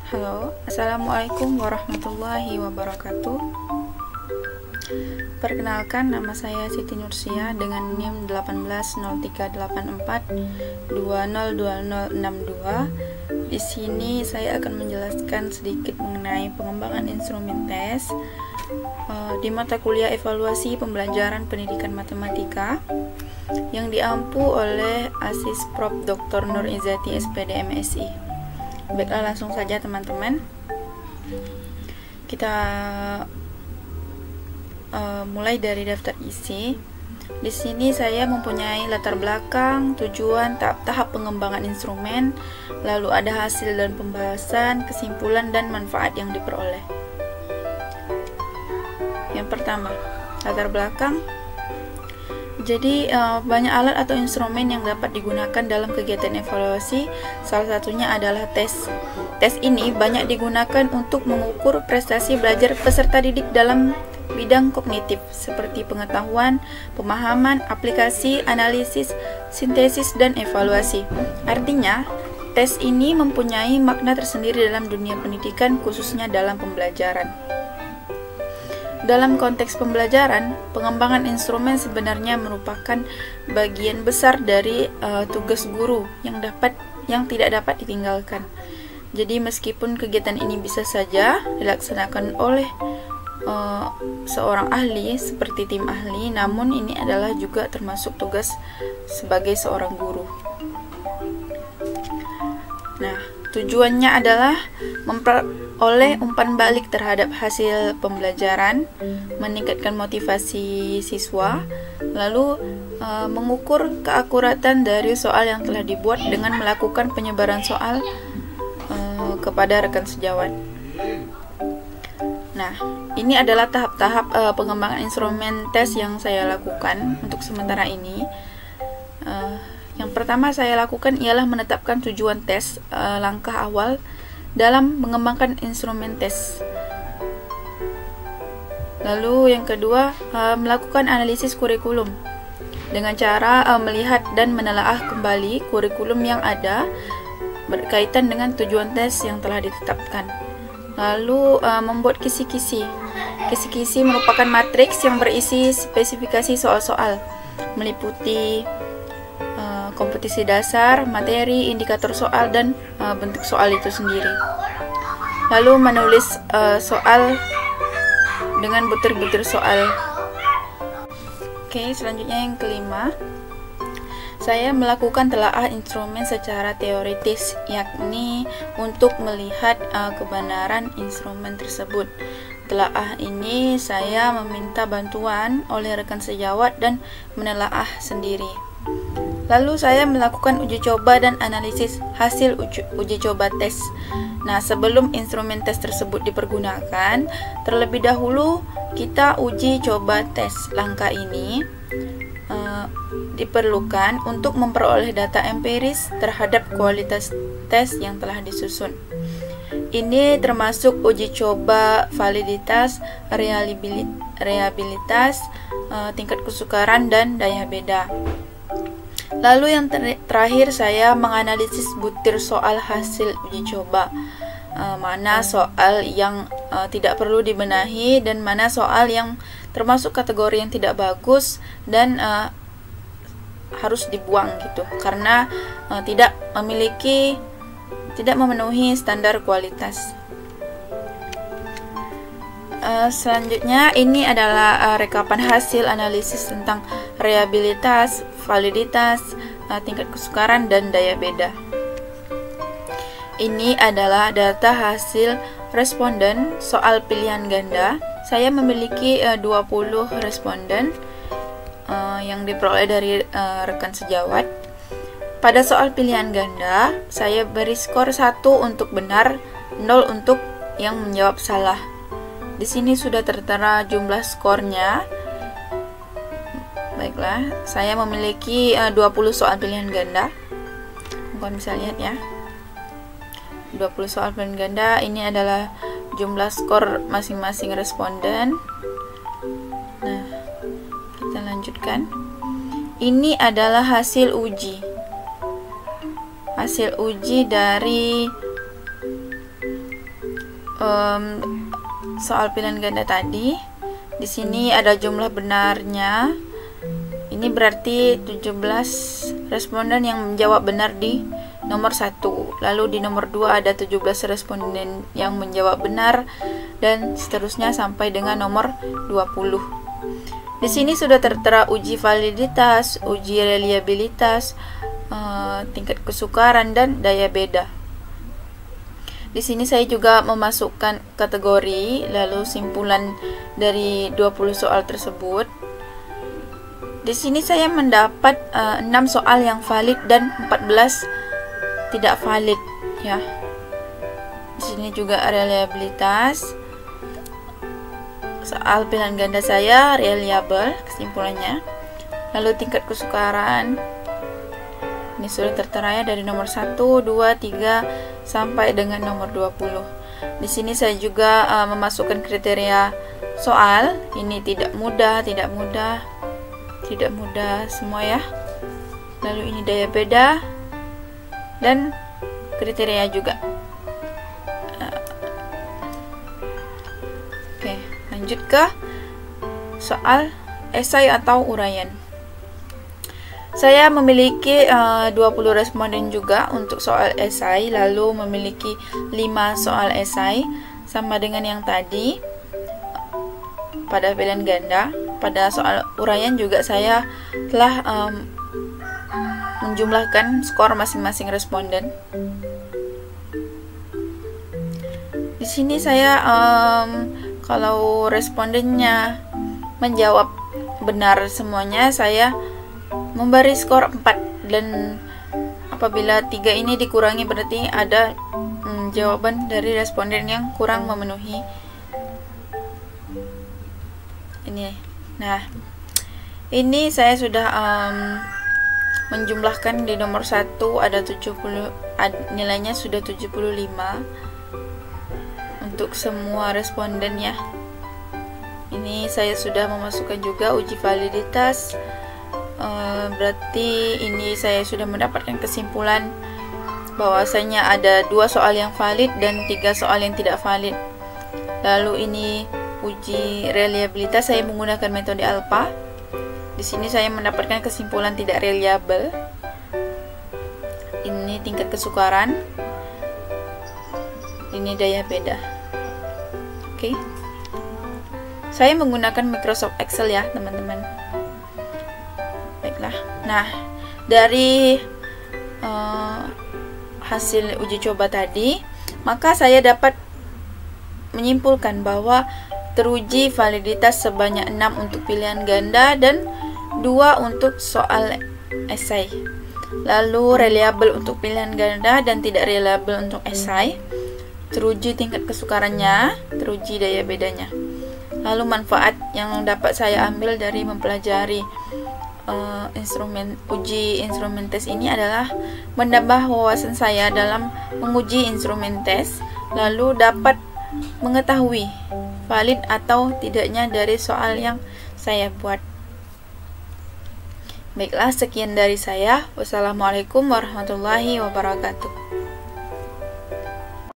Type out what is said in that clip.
Halo, Assalamualaikum warahmatullahi wabarakatuh. Perkenalkan, nama saya Siti Nursia dengan NIM 180384202062. Di sini saya akan menjelaskan sedikit mengenai pengembangan instrumen tes di mata kuliah evaluasi pembelajaran pendidikan matematika yang diampu oleh Asis Prof. Dr. Nur Izzati SPD MSI. Baiklah, langsung saja teman-teman. Kita mulai dari daftar isi. Di sini saya mempunyai latar belakang, tujuan, tahap pengembangan instrumen, lalu ada hasil dan pembahasan, kesimpulan dan manfaat yang diperoleh. Yang pertama, latar belakang. Jadi banyak alat atau instrumen yang dapat digunakan dalam kegiatan evaluasi. Salah satunya adalah tes. Tes ini banyak digunakan untuk mengukur prestasi belajar peserta didik dalam bidang kognitif seperti pengetahuan, pemahaman, aplikasi, analisis, sintesis, dan evaluasi. Artinya, tes ini mempunyai makna tersendiri dalam dunia pendidikan, khususnya dalam pembelajaran. Dalam konteks pembelajaran, pengembangan instrumen sebenarnya merupakan bagian besar dari tugas guru yang tidak dapat ditinggalkan. Jadi meskipun kegiatan ini bisa saja dilaksanakan oleh seorang ahli seperti tim ahli, namun ini adalah juga termasuk tugas sebagai seorang guru. Nah, tujuannya adalah memperoleh umpan balik terhadap hasil pembelajaran, meningkatkan motivasi siswa, lalu mengukur keakuratan dari soal yang telah dibuat dengan melakukan penyebaran soal kepada rekan sejawat. Nah, ini adalah tahap-tahap pengembangan instrumen tes yang saya lakukan untuk sementara ini. Yang pertama saya lakukan ialah menetapkan tujuan tes, langkah awal dalam mengembangkan instrumen tes. Lalu yang kedua, melakukan analisis kurikulum dengan cara melihat dan menelaah kembali kurikulum yang ada berkaitan dengan tujuan tes yang telah ditetapkan. Lalu membuat kisi-kisi. Kisi-kisi merupakan matriks yang berisi spesifikasi soal-soal, meliputi kompetisi dasar, materi, indikator soal, dan bentuk soal itu sendiri. Lalu menulis soal dengan butir-butir soal. Oke, selanjutnya yang kelima, saya melakukan telaah instrumen secara teoritis, yakni untuk melihat kebenaran instrumen tersebut. Telaah ini saya meminta bantuan oleh rekan sejawat dan menelaah sendiri. Lalu saya melakukan uji coba dan analisis hasil uji coba tes. Nah, sebelum instrumen tes tersebut dipergunakan, terlebih dahulu kita uji coba tes. Langkah ini diperlukan untuk memperoleh data empiris terhadap kualitas tes yang telah disusun. Ini termasuk uji coba validitas, reliabilitas, tingkat kesukaran, dan daya beda. Lalu yang terakhir saya menganalisis butir soal hasil uji coba. Mana soal yang tidak perlu dibenahi dan mana soal yang termasuk kategori yang tidak bagus dan harus dibuang gitu karena tidak memenuhi standar kualitas. Selanjutnya ini adalah rekapan hasil analisis tentang reliabilitas, validitas, tingkat kesukaran, dan daya beda. Ini adalah data hasil responden soal pilihan ganda. Saya memiliki 20 responden yang diperoleh dari rekan sejawat. Pada soal pilihan ganda, saya beri skor 1 untuk benar, 0 untuk yang menjawab salah. Di sini sudah tertera jumlah skornya. Baiklah, saya memiliki 20 soal pilihan ganda. Kalian bisa lihat ya. 20 soal pilihan ganda, ini adalah jumlah skor masing-masing responden. Nah, kita lanjutkan. Ini adalah hasil uji. Hasil uji dari soal pilihan ganda tadi. Di sini ada jumlah benarnya. Ini berarti 17 responden yang menjawab benar di nomor 1. Lalu di nomor 2 ada 17 responden yang menjawab benar, dan seterusnya sampai dengan nomor 20. Di sini sudah tertera uji validitas, uji reliabilitas, tingkat kesukaran, dan daya beda. Di sini saya juga memasukkan kategori, lalu simpulan dari 20 soal tersebut. Di sini saya mendapat 6 soal yang valid dan 14 tidak valid ya. Di sini juga reliabilitas. Soal pilihan ganda saya reliable kesimpulannya. Lalu tingkat kesukaran ini sudah tertera ya, dari nomor 1, 2, 3 sampai dengan nomor 20. Di sini saya juga memasukkan kriteria soal. Ini tidak mudah, tidak mudah, tidak mudah semua ya. Lalu ini daya beda dan kriteria juga. Oke, lanjut ke soal esai atau uraian. Saya memiliki 20 responden juga untuk soal esai, lalu memiliki 5 soal esai sama dengan yang tadi pada pilihan ganda. Pada soal uraian juga saya telah menjumlahkan skor masing-masing responden. Di sini saya kalau respondennya menjawab benar semuanya, saya memberi skor 4, dan apabila 3 ini dikurangi berarti ada jawaban dari responden yang kurang memenuhi ini. Nah, ini saya sudah menjumlahkan di nomor 1 ada 70, nilainya sudah 75 untuk semua responden ya. Ini saya sudah memasukkan juga uji validitas. Berarti ini saya sudah mendapatkan kesimpulan bahwasanya ada 2 soal yang valid dan 3 soal yang tidak valid. Lalu ini uji reliabilitas, saya menggunakan metode ALPA. Di sini saya mendapatkan kesimpulan tidak reliable. Ini tingkat kesukaran. Ini daya beda. Oke. Saya menggunakan Microsoft Excel ya, teman-teman. Baiklah. Nah, dari hasil uji coba tadi, maka saya dapat menyimpulkan bahwa teruji validitas sebanyak 6 untuk pilihan ganda dan 2 untuk soal esai. Lalu reliable untuk pilihan ganda dan tidak reliable untuk esai. Teruji tingkat kesukarannya, teruji daya bedanya. Lalu manfaat yang dapat saya ambil dari mempelajari uji instrumen tes ini adalah menambah wawasan saya dalam menguji instrumen tes, lalu dapat mengetahui valid atau tidaknya dari soal yang saya buat. Baiklah, sekian dari saya. Wassalamualaikum warahmatullahi wabarakatuh.